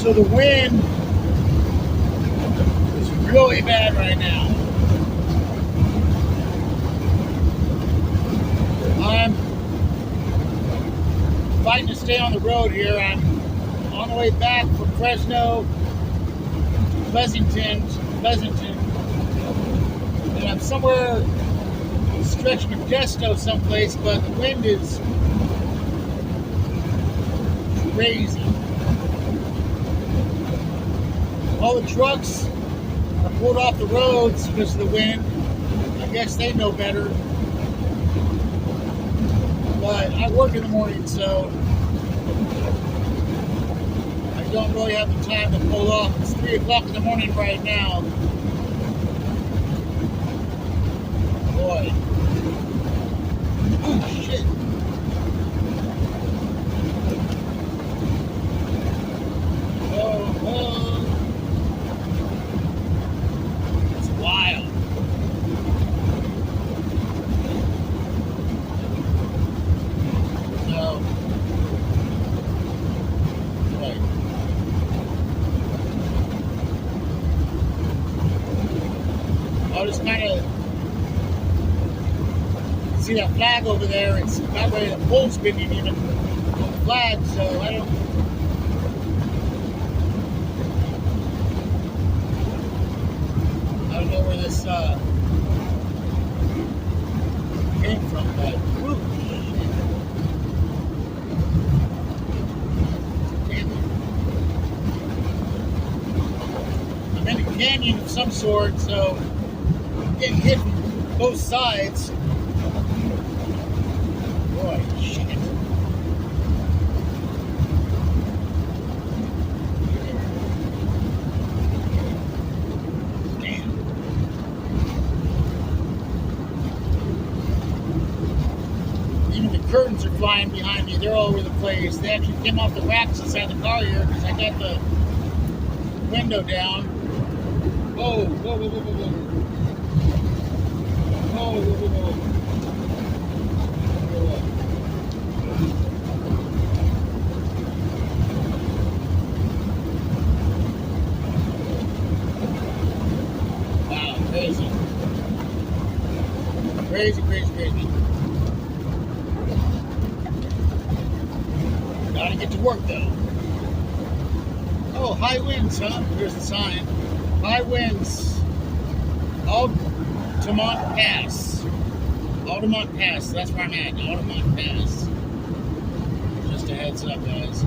So the wind is really bad right now. I'm fighting to stay on the road here. I'm on the way back from Fresno to Pleasanton, and I'm somewhere stretching Modesto someplace, but the wind is crazy. All the trucks are pulled off the roads because of the wind. I guess they know better. But I work in the morning, so I don't really have the time to pull off. It's 3 o'clock in the morning right now. Boy. Oh, shit. Oh. It's wild. So, right. I'll just kind of see that flag over there. It's that way the pole's spinning even on the flag, so I don't know where this came from, but whew, damn it. I'm in a canyon of some sort, so I'm getting hit from both sides. Boy, shit. Even the curtains are flying behind me. They're all over the place. They actually came off the racks inside the car here because I got the window down. Whoa, whoa, whoa, whoa, whoa, whoa. Whoa, whoa, whoa, whoa. Wow, crazy. Crazy, crazy, crazy. Gotta get to work though. Oh, high winds, huh? Here's the sign. High winds. Altamont Pass. Altamont Pass. That's where I'm at. Altamont Pass. Just a heads up, guys.